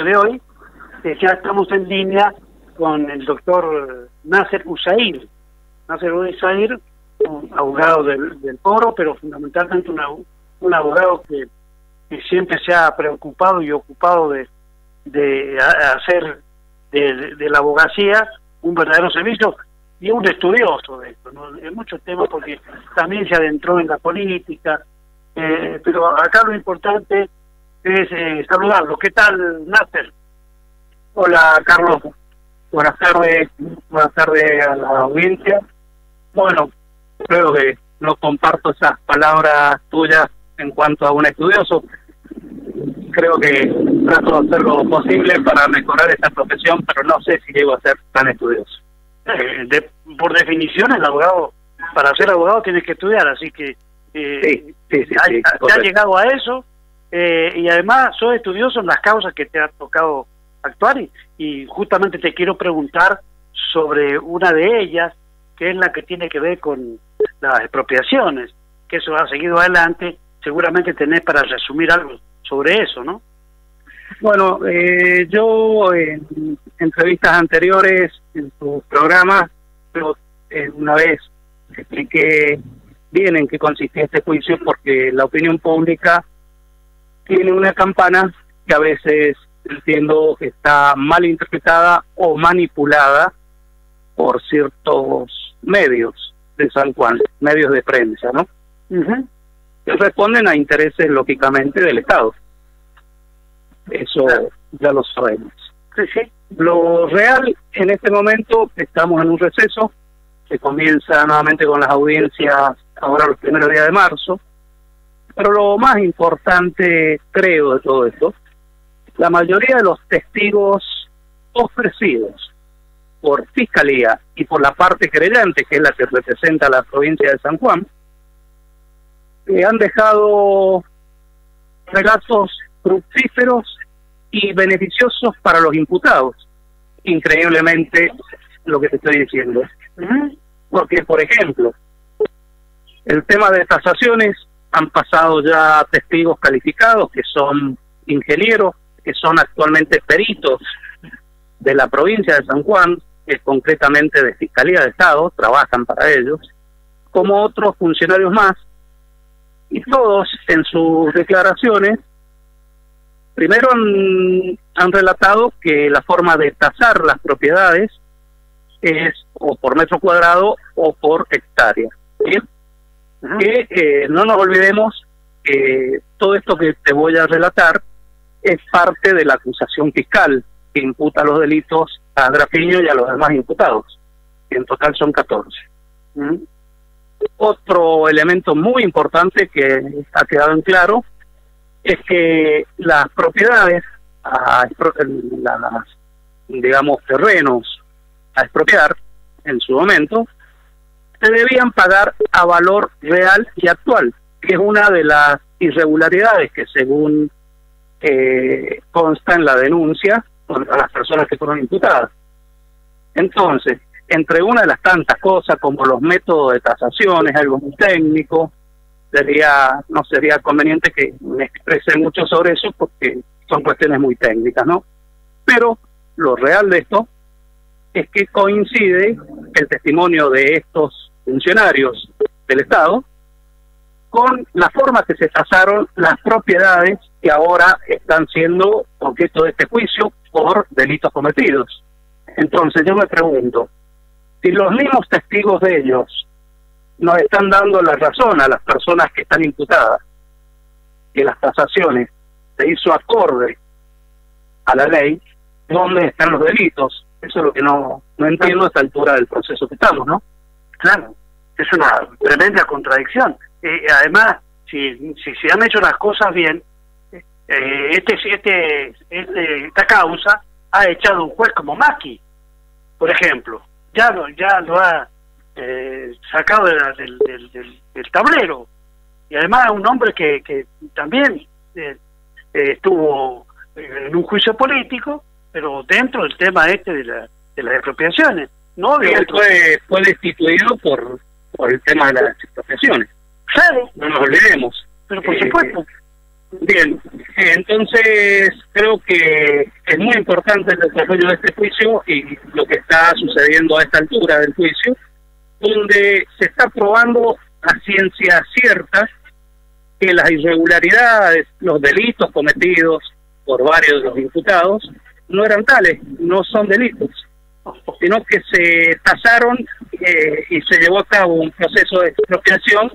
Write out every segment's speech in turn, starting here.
espacio de hoy, ya estamos en línea con el doctor Nasser Hussair. Nasser Hussair, un abogado del foro, pero fundamentalmente un abogado que siempre se ha preocupado y ocupado de hacer de la abogacía un verdadero servicio, y un estudioso de esto, ¿no? En muchos temas, porque también se adentró en la política, pero acá lo importante es saludarlo. ¿Qué tal, Nasser? Hola, Carlos. Buenas tardes a la audiencia. Bueno, creo que no comparto esas palabras tuyas en cuanto a un estudioso. Creo que trato de hacer lo posible para mejorar esta profesión, pero no sé si llego a ser tan estudioso. Por definición, el abogado, para ser abogado tienes que estudiar, así que sí, ha llegado a eso, y además sos estudioso en las causas que te ha tocado actuar, y justamente te quiero preguntar sobre una de ellas, que es la que tiene que ver con las expropiaciones, que eso ha seguido adelante. Seguramente tenés para resumir algo sobre eso, ¿no? Bueno, yo en entrevistas anteriores, en tus programas, pero una vez expliqué bien en qué consistía este juicio, porque la opinión pública tiene una campana que a veces entiendo que está mal interpretada o manipulada por ciertos medios de San Juan, medios de prensa, ¿no? Que responden a intereses, lógicamente, del Estado. Eso ya lo sabemos. Sí. Lo real, en este momento, estamos en un receso, se comienza nuevamente con las audiencias ahora los primeros días de marzo, pero lo más importante, creo, de todo esto, la mayoría de los testigos ofrecidos por Fiscalía y por la parte querellante, que es la que representa a la provincia de San Juan, han dejado relatos fructíferos y beneficiosos para los imputados. Increíblemente lo que te estoy diciendo. Porque, por ejemplo, el tema de tasaciones, han pasado ya testigos calificados que son ingenieros, que son actualmente peritos de la provincia de San Juan, que concretamente de Fiscalía de Estado, trabajan para ellos, como otros funcionarios más, y todos en sus declaraciones primero han relatado que la forma de tasar las propiedades es o por metro cuadrado o por hectárea. ¿Bien? Que no nos olvidemos que todo esto que te voy a relatar es parte de la acusación fiscal que imputa los delitos a Grafiño y a los demás imputados, que en total son 14. Otro elemento muy importante que ha quedado en claro es que las propiedades, digamos terrenos a expropiar en su momento, se debían pagar a valor real y actual, que es una de las irregularidades que según consta en la denuncia contra las personas que fueron imputadas. Entonces, entre una de las tantas cosas como los métodos de tasación, es algo muy técnico, no sería conveniente que me exprese mucho sobre eso porque son cuestiones muy técnicas, ¿no? Pero lo real de esto es que coincide el testimonio de estos funcionarios del Estado con la forma que se tasaron las propiedades que ahora están siendo objeto de este juicio por delitos cometidos. Entonces yo me pregunto, si los mismos testigos de ellos nos están dando la razón a las personas que están imputadas, que las tasaciones se hizo acorde a la ley, ¿dónde están los delitos? Eso es lo que no entiendo a esta altura del proceso que estamos, ¿no? Claro, es una tremenda contradicción. Además, si se han hecho las cosas bien, esta causa ha echado un juez como Macchi, por ejemplo. Ya lo ha sacado del tablero. Y además es un hombre que también estuvo en un juicio político, pero dentro del tema de las expropiaciones. No de fue destituido por el tema de las expropiaciones. Claro. No nos olvidemos. Pero por supuesto. Bien, entonces creo que es muy importante el desarrollo de este juicio y lo que está sucediendo a esta altura del juicio, donde se está probando a ciencia cierta que las irregularidades, los delitos cometidos por varios de los imputados no eran tales, no son delitos, sino que se tasaron y se llevó a cabo un proceso de expropiación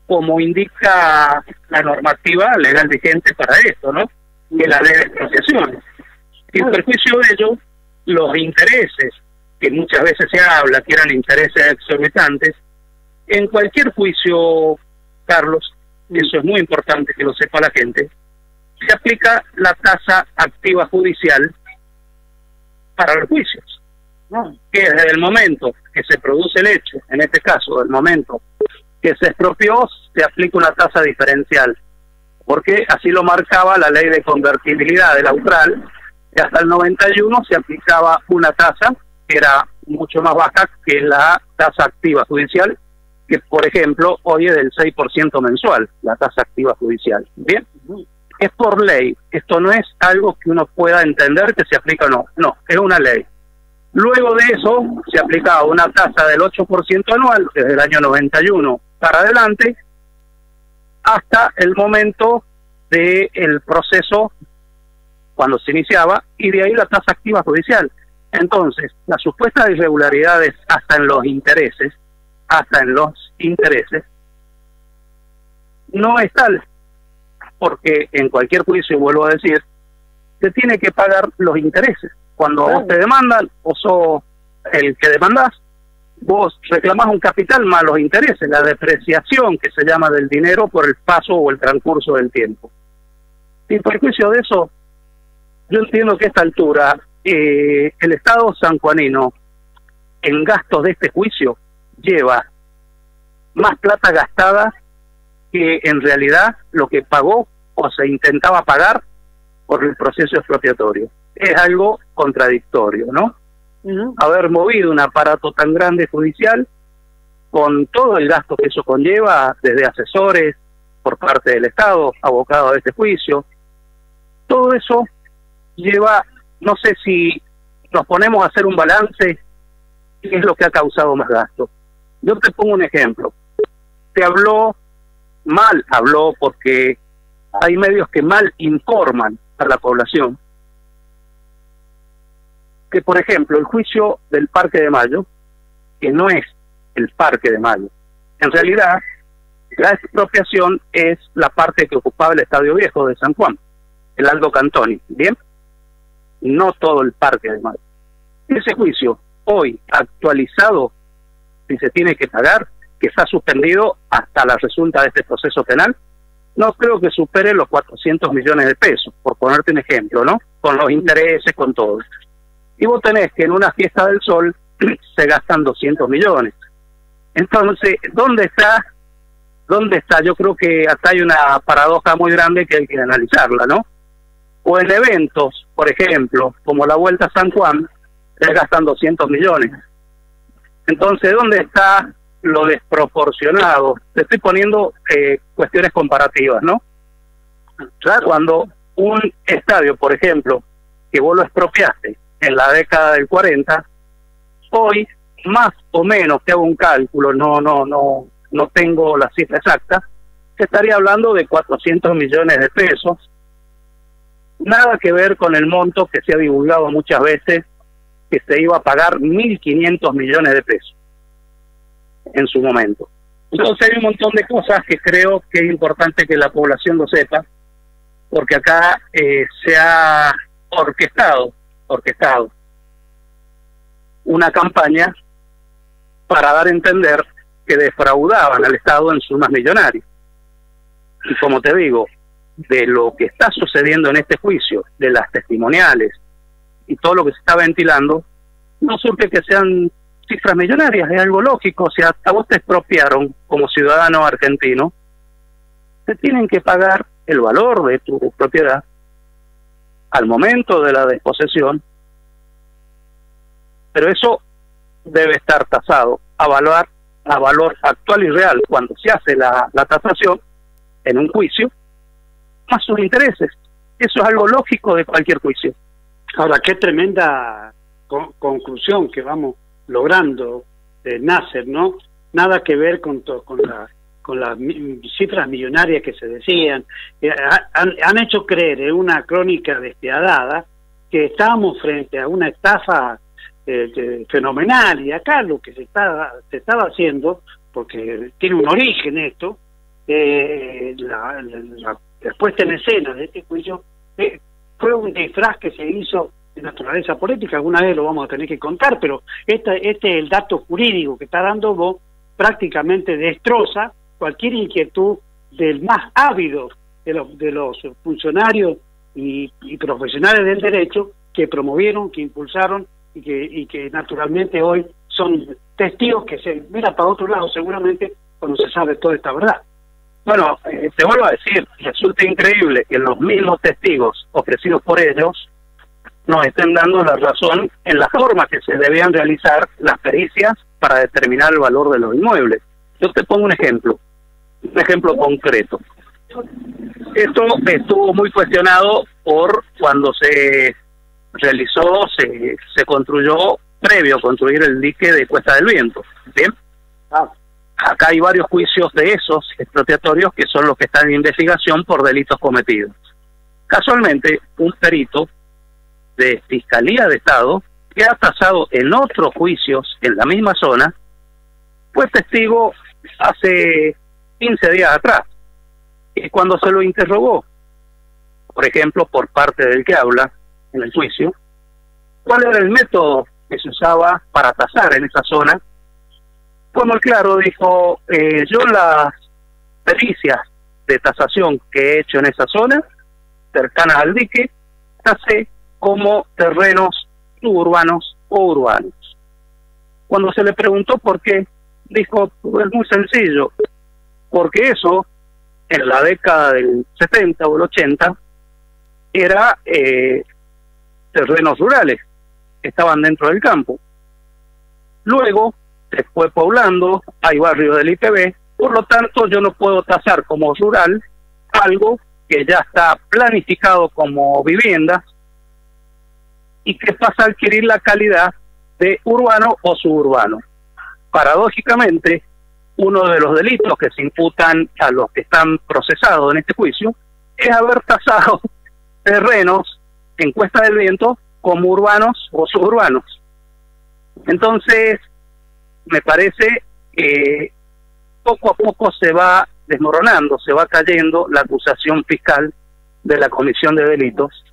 como indica la normativa legal vigente para esto, ¿no? Que la ley de expropiación. Y en perjuicio de ello, los intereses, que muchas veces se habla que eran intereses exorbitantes, en cualquier juicio, Carlos, eso es muy importante que lo sepa la gente, se aplica la tasa activa judicial para los juicios, ¿no? Que desde el momento que se produce el hecho, en este caso, del momento que se expropió, se aplica una tasa diferencial, porque así lo marcaba la ley de convertibilidad de la UTRAL, que hasta el 91 se aplicaba una tasa que era mucho más baja que la tasa activa judicial, que por ejemplo hoy es del 6% mensual, la tasa activa judicial. Bien, es por ley, esto no es algo que uno pueda entender que se aplica o no, no, es una ley. Luego de eso se aplicaba una tasa del 8% anual desde el año 91 para adelante hasta el momento del proceso cuando se iniciaba, y de ahí la tasa activa judicial. Entonces, las supuestas irregularidades hasta en los intereses, no es tal, porque en cualquier juicio, vuelvo a decir, se tiene que pagar los intereses. Cuando vos te demandan, o sos el que demandás, vos reclamás un capital más los intereses, la depreciación que se llama del dinero por el paso o el transcurso del tiempo. Sin perjuicio de eso, yo entiendo que a esta altura el Estado sanjuanino en gastos de este juicio lleva más plata gastada que en realidad lo que pagó o se intentaba pagar por el proceso expropiatorio. Es algo contradictorio, ¿no? Haber movido un aparato tan grande judicial con todo el gasto que eso conlleva, desde asesores por parte del Estado, abocados a este juicio, todo eso lleva, no sé si nos ponemos a hacer un balance, qué es lo que ha causado más gasto. Yo te pongo un ejemplo. Se habló porque hay medios que mal informan a la población, que por ejemplo el juicio del Parque de Mayo, que no es el Parque de Mayo, en realidad la expropiación es la parte que ocupaba el Estadio Viejo de San Juan, el Aldo Cantoni, ¿bien? No todo el Parque de Mayo. Ese juicio, hoy actualizado, si se tiene que pagar, que está suspendido hasta la resulta de este proceso penal, no creo que supere los 400 millones de pesos, por ponerte un ejemplo, ¿no? Con los intereses, con todo. Y vos tenés que en una fiesta del sol se gastan 200 millones. Entonces, ¿dónde está? Yo creo que acá hay una paradoja muy grande que hay que analizarla, ¿no? O en eventos, por ejemplo, como la Vuelta a San Juan, se gastan 200 millones. Entonces, ¿dónde está lo desproporcionado? Te estoy poniendo cuestiones comparativas, ¿no? Claro. Cuando un estadio, por ejemplo, que vos lo expropiaste en la década del 40, hoy, más o menos, te hago un cálculo, no tengo la cifra exacta, se estaría hablando de 400 millones de pesos, nada que ver con el monto que se ha divulgado muchas veces, que se iba a pagar 1.500 millones de pesos en su momento. Entonces hay un montón de cosas que creo que es importante que la población lo sepa, porque acá se ha orquestado una campaña para dar a entender que defraudaban al Estado en sumas millonarias. Y como te digo, de lo que está sucediendo en este juicio, de las testimoniales y todo lo que se está ventilando, no surge que sean cifras millonarias, es algo lógico. O sea, a vos te expropiaron como ciudadano argentino, te tienen que pagar el valor de tu propiedad al momento de la desposesión, pero eso debe estar tasado a valor actual y real cuando se hace la tasación en un juicio, más sus intereses. Eso es algo lógico de cualquier juicio. Ahora, qué tremenda conclusión que vamos logrando de Nasser, ¿no? Nada que ver con las cifras millonarias que se decían. Han hecho creer en una crónica despiadada que estábamos frente a una estafa fenomenal, y acá lo que se estaba haciendo, porque tiene un origen esto, la puesta en escena de este juicio fue un disfraz que se hizo de naturaleza política. Alguna vez lo vamos a tener que contar, pero este es el dato jurídico que está dando vos, prácticamente destroza cualquier inquietud del más ávido de los funcionarios y profesionales del derecho que promovieron, que impulsaron y que naturalmente hoy son testigos que se miran para otro lado seguramente cuando se sabe toda esta verdad. Bueno, te vuelvo a decir, resulta increíble que los mismos testigos ofrecidos por ellos nos estén dando la razón en la forma que se debían realizar las pericias para determinar el valor de los inmuebles. Yo te pongo un ejemplo concreto. Esto estuvo muy cuestionado por cuando se realizó, se construyó, previo a construir el dique de Cuesta del Viento. ¿Bien? Acá hay varios juicios de esos expropiatorios que son los que están en investigación por delitos cometidos. Casualmente, un perito de Fiscalía de Estado, que ha tasado en otros juicios en la misma zona, fue testigo hace 15 días atrás. Y cuando se lo interrogó, por ejemplo, por parte del que habla en el juicio, cuál era el método que se usaba para tasar en esa zona, fue muy claro, dijo, yo las pericias de tasación que he hecho en esa zona, cercanas al dique, tasé como terrenos suburbanos o urbanos. Cuando se le preguntó por qué, dijo, pues muy sencillo, porque eso, en la década del 70 o el 80, era terrenos rurales, estaban dentro del campo. Luego se fue poblando, hay barrios del IPB, por lo tanto yo no puedo tasar como rural algo que ya está planificado como vivienda y que pasa a adquirir la calidad de urbano o suburbano. Paradójicamente, uno de los delitos que se imputan a los que están procesados en este juicio es haber tasado terrenos en Cuesta del Viento como urbanos o suburbanos. Entonces, me parece que poco a poco se va desmoronando, se va cayendo la acusación fiscal de la comisión de delitos.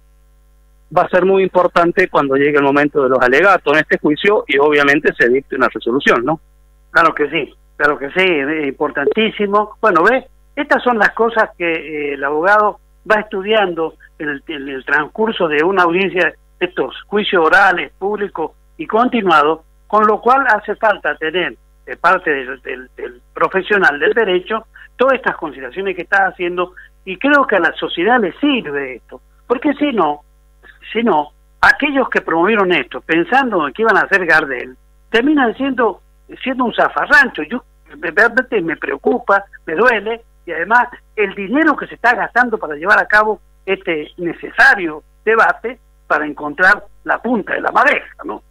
Va a ser muy importante cuando llegue el momento de los alegatos en este juicio y obviamente se dicte una resolución, ¿no? Claro que sí, es importantísimo. Bueno, ¿ves? Estas son las cosas que el abogado va estudiando en el transcurso de una audiencia, estos juicios orales, públicos y continuados, con lo cual hace falta tener de parte del profesional del derecho todas estas consideraciones que está haciendo, y creo que a la sociedad le sirve esto, porque si no, aquellos que promovieron esto pensando en que iban a hacer Gardel, terminan siendo un zafarrancho. Yo realmente me preocupa, me duele, y además el dinero que se está gastando para llevar a cabo este necesario debate para encontrar la punta de la madeja, ¿no?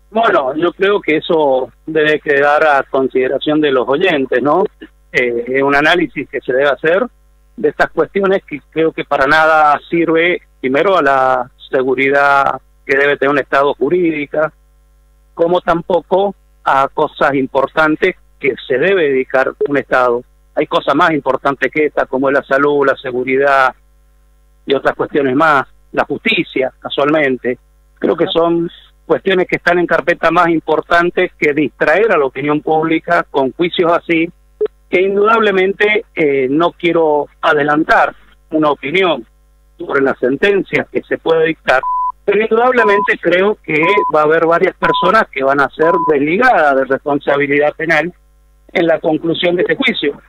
Bueno, yo creo que eso debe quedar a consideración de los oyentes, ¿no? Un análisis que se debe hacer de estas cuestiones que creo que para nada sirve, primero, a la seguridad que debe tener un Estado jurídica, como tampoco a cosas importantes que se debe dedicar un Estado. Hay cosas más importantes que esta, como es la salud, la seguridad y otras cuestiones más, la justicia, casualmente. Creo que son cuestiones que están en carpeta más importantes que distraer a la opinión pública con juicios así, que indudablemente no quiero adelantar una opinión sobre las sentencias que se puede dictar, pero indudablemente creo que va a haber varias personas que van a ser desligadas de responsabilidad penal en la conclusión de este juicio,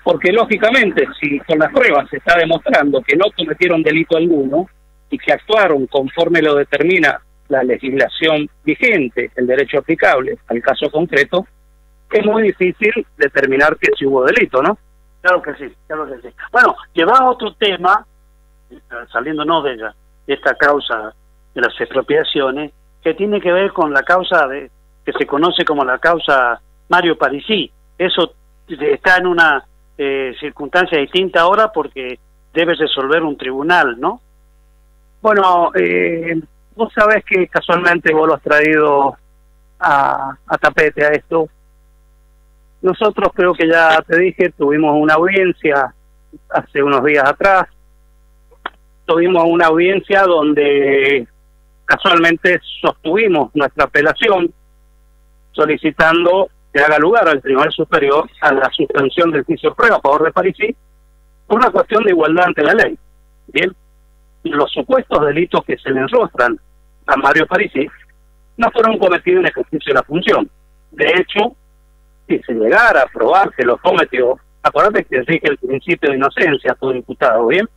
porque lógicamente si con las pruebas se está demostrando que no cometieron delito alguno y que actuaron conforme lo determina la legislación vigente, el derecho aplicable al caso concreto, es muy difícil determinar que si hubo delito, ¿no? Claro que sí, claro que sí. Bueno, llevado a otro tema, saliéndonos de esta causa de las expropiaciones, que tiene que ver con la causa que se conoce como la causa Mario Parisi. Eso está en una circunstancia distinta ahora porque debe resolver un tribunal, ¿no? Bueno, vos sabés que casualmente vos lo has traído a tapete a esto. Nosotros, creo que ya te dije, tuvimos una audiencia hace unos días atrás. Tuvimos una audiencia donde casualmente sostuvimos nuestra apelación solicitando que haga lugar al Tribunal Superior a la suspensión del juicio de prueba a favor de Parisi por una cuestión de igualdad ante la ley. Bien, los supuestos delitos que se le enrostran a Mario Parisi no fueron cometidos en ejercicio de la función. De hecho, si se llegara a probar que lo cometió, acuérdate que rige el principio de inocencia a todo imputado, ¿bien?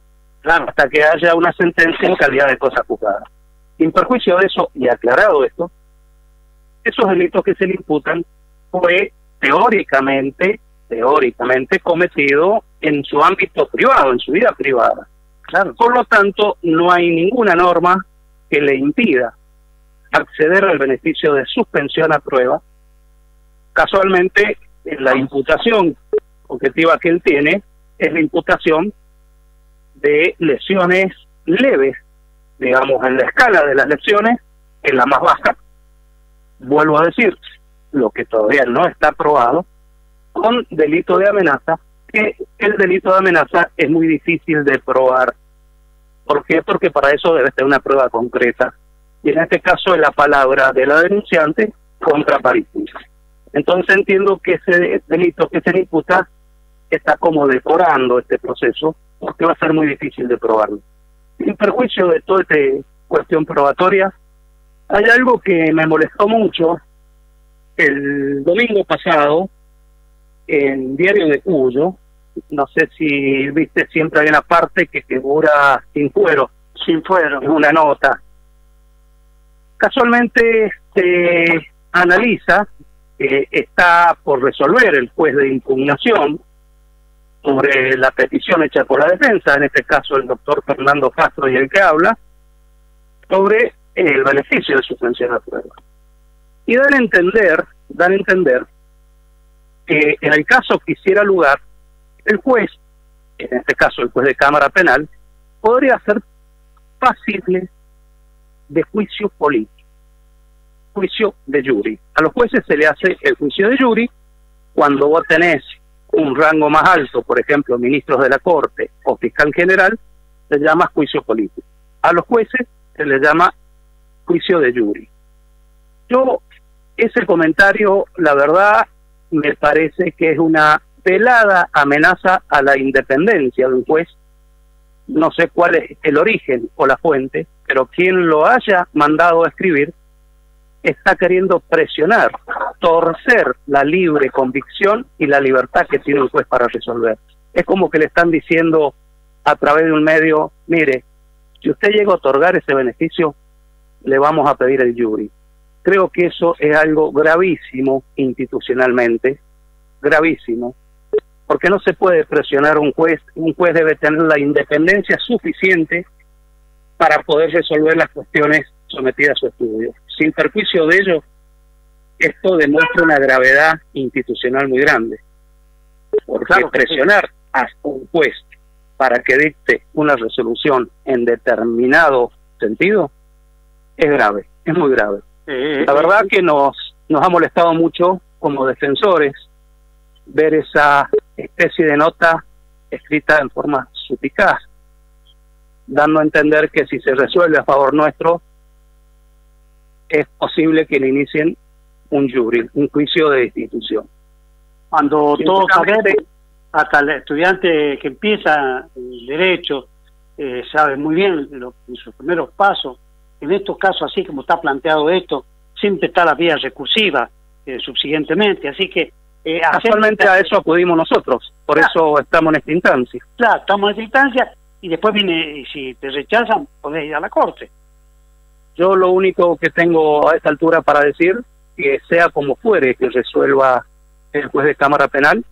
Claro, hasta que haya una sentencia en calidad de cosa juzgada. Sin perjuicio de eso, y aclarado esto, esos delitos que se le imputan fue teóricamente cometido en su ámbito privado, en su vida privada. Claro. Por lo tanto, no hay ninguna norma que le impida acceder al beneficio de suspensión a prueba. Casualmente, la imputación objetiva que él tiene es la imputación de lesiones leves, digamos, en la escala de las lesiones, en la más baja. Vuelvo a decir, lo que todavía no está probado, con delito de amenaza, que el delito de amenaza es muy difícil de probar. ¿Por qué? Porque para eso debe ser una prueba concreta. Y en este caso es la palabra de la denunciante contra Parisi. Entonces entiendo que ese delito que se le imputa está como decorando este proceso, porque va a ser muy difícil de probarlo. Sin perjuicio de toda esta cuestión probatoria, hay algo que me molestó mucho el domingo pasado en Diario de Cuyo. No sé si viste, siempre hay una parte que figura sin fuero. Sin fuero. Es una nota. Casualmente se analiza que está por resolver el juez de impugnación sobre la petición hecha por la defensa, en este caso el doctor Fernando Castro y el que habla, sobre el beneficio de suspensión a prueba. Y dan a entender que en el caso que hiciera lugar, el juez, en este caso el juez de Cámara Penal, podría ser pasible de juicio político, juicio de jury. A los jueces se le hace el juicio de jury cuando vos tenés un rango más alto, por ejemplo, ministros de la Corte o fiscal general, se llama juicio político. A los jueces se les llama juicio de jury. Ese comentario, la verdad, me parece que es una velada amenaza a la independencia de un juez. No sé cuál es el origen o la fuente, pero quien lo haya mandado a escribir está queriendo presionar, torcer la libre convicción y la libertad que tiene un juez para resolver. Es como que le están diciendo a través de un medio, mire, si usted llega a otorgar ese beneficio, le vamos a pedir el jury. Creo que eso es algo gravísimo institucionalmente, gravísimo, porque no se puede presionar a un juez. Un juez debe tener la independencia suficiente para poder resolver las cuestiones sometidas a su estudio. Sin perjuicio de ello, esto demuestra una gravedad institucional muy grande, porque claro, presionar a un juez para que dicte una resolución en determinado sentido es grave, es muy grave. La verdad que nos ha molestado mucho como defensores ver esa especie de nota escrita en forma suspicaz, dando a entender que si se resuelve a favor nuestro, es posible que le inicien un jury, un juicio de destitución. Cuando todos sabemos, hasta el estudiante que empieza el derecho sabe muy bien en sus primeros pasos. En estos casos, así como está planteado esto, siempre está la vía recursiva subsiguientemente, así que actualmente a eso acudimos nosotros, por eso estamos en esta instancia. Claro, estamos en esta instancia y después viene, y si te rechazan, podés ir a la corte. Yo lo único que tengo a esta altura para decir, que sea como fuere que resuelva el juez de Cámara Penal,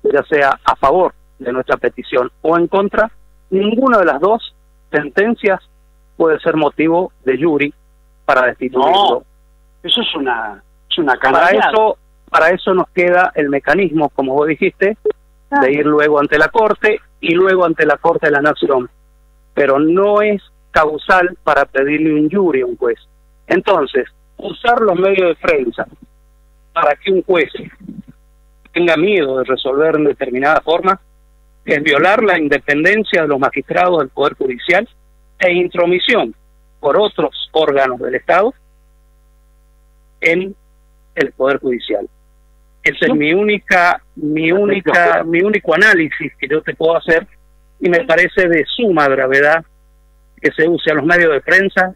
ya sea a favor de nuestra petición o en contra, ninguna de las dos sentencias puede ser motivo de jury para destituirlo. No, eso es una canallada. Para eso nos queda el mecanismo, como vos dijiste, de ir luego ante la Corte y luego ante la Corte de la Nación. Pero no es causal para pedirle un jury a un juez. Entonces, usar los medios de prensa para que un juez tenga miedo de resolver en determinada forma es violar la independencia de los magistrados del Poder Judicial e intromisión por otros órganos del Estado en el Poder Judicial. Ese es mi único análisis que yo te puedo hacer, y me parece de suma gravedad que se use a los medios de prensa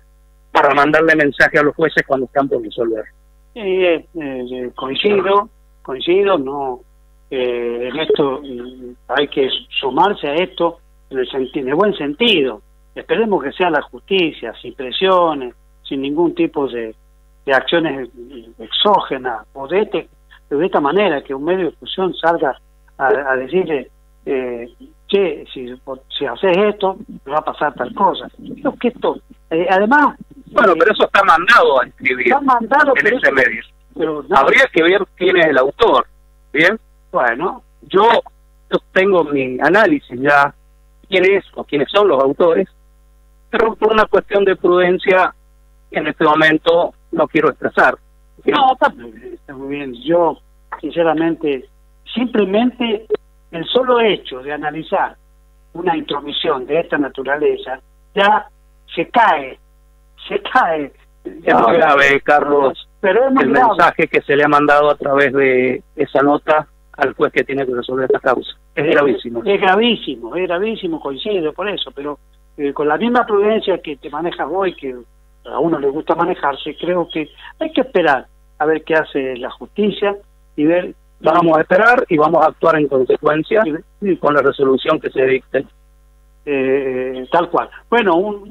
para mandarle mensaje a los jueces cuando están por resolver. Coincido, no, en esto hay que sumarse a esto en el buen sentido. Esperemos que sea la justicia, sin presiones, sin ningún tipo de acciones exógenas, o de esta manera, que un medio de difusión salga a decirle, che, si haces esto, te va a pasar tal cosa. Creo que esto, además... Bueno, pero eso está mandado a escribir en ese medio. Pero no, habría que ver quién es el autor, ¿bien? Bueno, yo tengo mi análisis ya, quién es o quiénes son los autores, pero por una cuestión de prudencia en este momento no quiero expresar. no, está muy bien. Yo, sinceramente, simplemente el solo hecho de analizar una intromisión de esta naturaleza, ya se cae. Es muy grave, Carlos, pero es muy el grave. mensaje que se le ha mandado a través de esa nota al juez que tiene que resolver esta causa. Es gravísimo. Es gravísimo, coincido por eso, pero con la misma prudencia que te manejas vos y que a uno le gusta manejarse, creo que hay que esperar a ver qué hace la justicia y ver... Vamos a esperar y vamos a actuar en consecuencia con la resolución que se dicte. Tal cual. Bueno,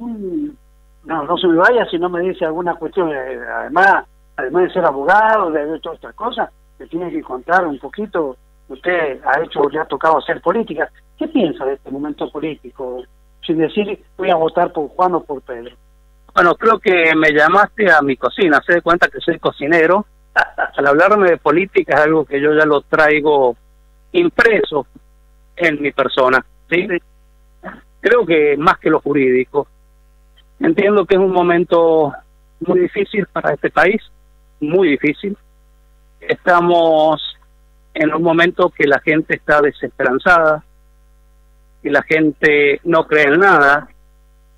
no se me vaya si no me dice alguna cuestión, además de ser abogado, de ver todas estas cosas, me tiene que contar un poquito. Usted le ha tocado hacer política. ¿Qué piensa de este momento político? Sin decir, voy a votar por Juan o por Pedro. Bueno, creo que me llamaste a mi cocina, se da cuenta que soy cocinero. Al hablarme de política es algo que yo ya lo traigo impreso en mi persona, ¿sí? Creo que más que lo jurídico. Entiendo que es un momento muy difícil para este país, muy difícil. Estamos en un momento que la gente está desesperanzada, que la gente no cree en nada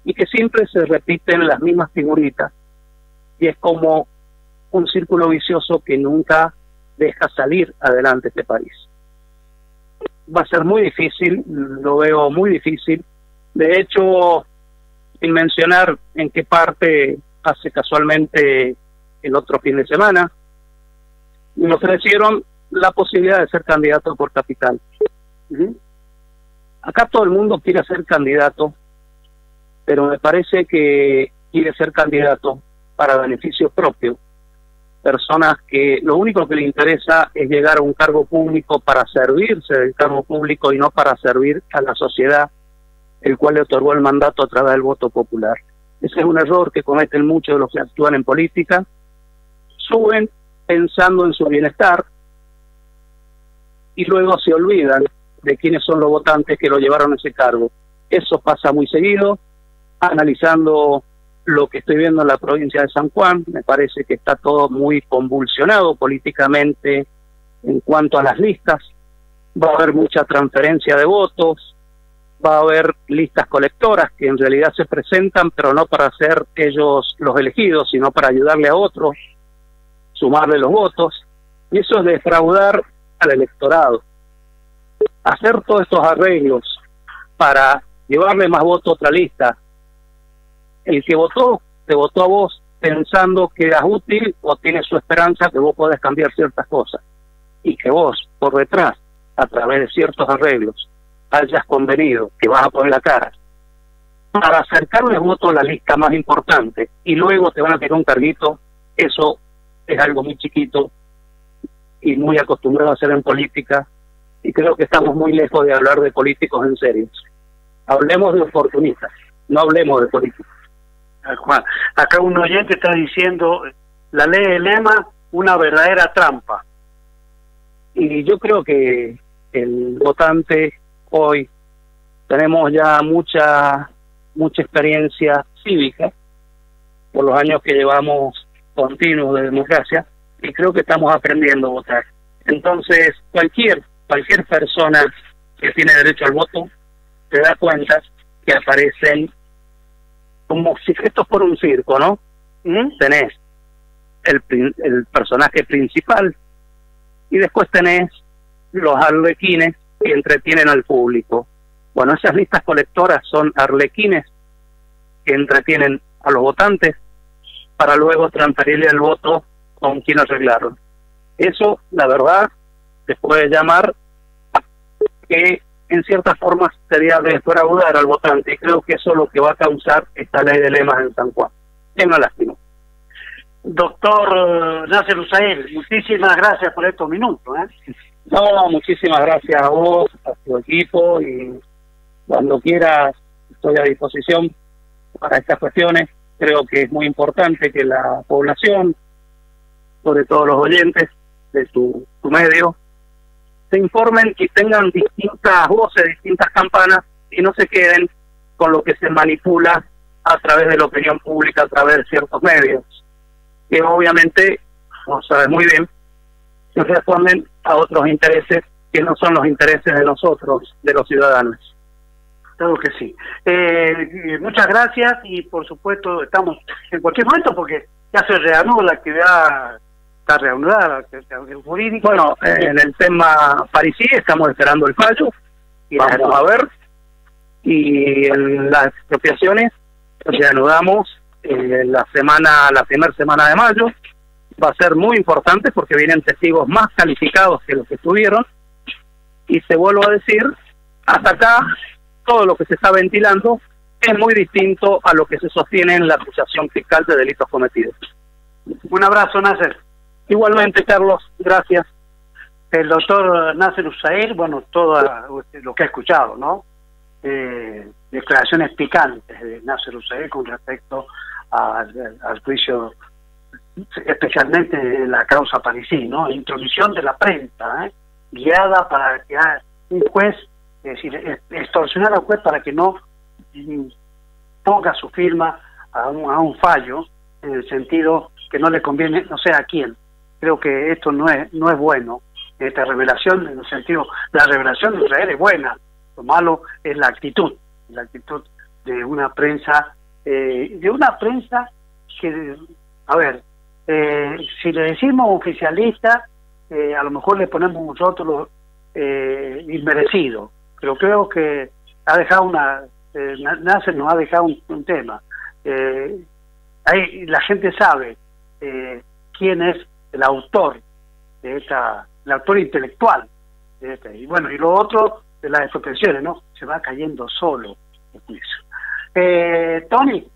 y que siempre se repiten las mismas figuritas. Y es como un círculo vicioso que nunca deja salir adelante este país. Va a ser muy difícil, lo veo muy difícil. De hecho, sin mencionar en qué parte, hace casualmente el otro fin de semana, me ofrecieron la posibilidad de ser candidato por capital. Acá todo el mundo quiere ser candidato, pero me parece que quiere ser candidato para beneficio propio. Personas que lo único que les interesa es llegar a un cargo público para servirse del cargo público y no para servir a la sociedad, el cual le otorgó el mandato a través del voto popular. Ese es un error que cometen muchos de los que actúan en política. Suben pensando en su bienestar y luego se olvidan de quiénes son los votantes que lo llevaron a ese cargo. Eso pasa muy seguido. Analizando lo que estoy viendo en la provincia de San Juan, me parece que está todo muy convulsionado políticamente en cuanto a las listas. Va a haber mucha transferencia de votos, va a haber listas colectoras que en realidad se presentan, pero no para ser ellos los elegidos, sino para ayudarle a otros, sumarle los votos, y eso es defraudar al electorado. Hacer todos estos arreglos para llevarle más votos a otra lista. El que votó, te votó a vos pensando que eras útil o tiene su esperanza que vos podés cambiar ciertas cosas. Y que vos, por detrás, a través de ciertos arreglos, hayas convenido que vas a poner la cara para acercarle votos a la lista más importante y luego te van a tirar un carguito. Eso es algo muy chiquito y muy acostumbrado a hacer en política, y creo que estamos muy lejos de hablar de políticos en serio. Hablemos de oportunistas, no hablemos de políticos. Juan, acá un oyente está diciendo, la ley de Lema, una verdadera trampa. Y yo creo que el votante hoy, tenemos ya mucha experiencia cívica por los años que llevamos continuos de democracia, y creo que estamos aprendiendo a votar. Entonces, cualquier persona que tiene derecho al voto se da cuenta que aparecen como si esto fuera un circo, ¿no? Tenés el personaje principal y después tenés los arlequines que entretienen al público. Bueno, esas listas colectoras son arlequines que entretienen a los votantes para luego transferirle el voto con quien arreglaron. Eso, la verdad, se puede llamar que en ciertas formas sería defraudar al votante, y creo que eso es lo que va a causar esta ley de lemas en San Juan. Es una lástima. Doctor Nasser Hussain, muchísimas gracias por estos minutos. No, muchísimas gracias a vos, a tu equipo, y cuando quieras estoy a disposición para estas cuestiones. Creo que es muy importante que la población, sobre todo los oyentes de tu medio, se informen y tengan distintas voces, distintas campanas, y no se queden con lo que se manipula a través de la opinión pública, a través de ciertos medios, que obviamente, como sabes muy bien, se responden a otros intereses que no son los intereses de nosotros, de los ciudadanos. Claro que sí. Muchas gracias, y por supuesto estamos en cualquier momento, porque ya se reanuda la actividad, está reanudada el jurídico. Bueno, en el tema parisí estamos esperando el fallo, y vamos a ver, y en las expropiaciones reanudamos la primera semana de mayo. Va a ser muy importante porque vienen testigos más calificados que los que estuvieron, y te vuelvo a decir, hasta acá todo lo que se está ventilando es muy distinto a lo que se sostiene en la acusación fiscal de delitos cometidos. Un abrazo, Nasser. Igualmente, Carlos, gracias. El doctor Nasser Hussain, bueno, todo lo que ha escuchado, ¿no? Declaraciones picantes de Nasser Hussain con respecto al juicio, especialmente en la causa parisí, ¿no? Intromisión de la prensa, guiada para que un juez, es decir, extorsionar al juez para que no ponga su firma a un fallo, en el sentido que no le conviene, no sé a quién. Creo que esto no es bueno, esta revelación, en el sentido, la revelación de Israel es buena, lo malo es la actitud de una prensa, que, a ver, si le decimos oficialista, a lo mejor le ponemos un rótulo inmerecido, pero creo que ha dejado Nasser nos ha dejado un tema. La gente sabe quién es el autor de el autor intelectual de esta. Y bueno, y lo otro de las expropiaciones, ¿no? Se va cayendo solo el juicio. Tony.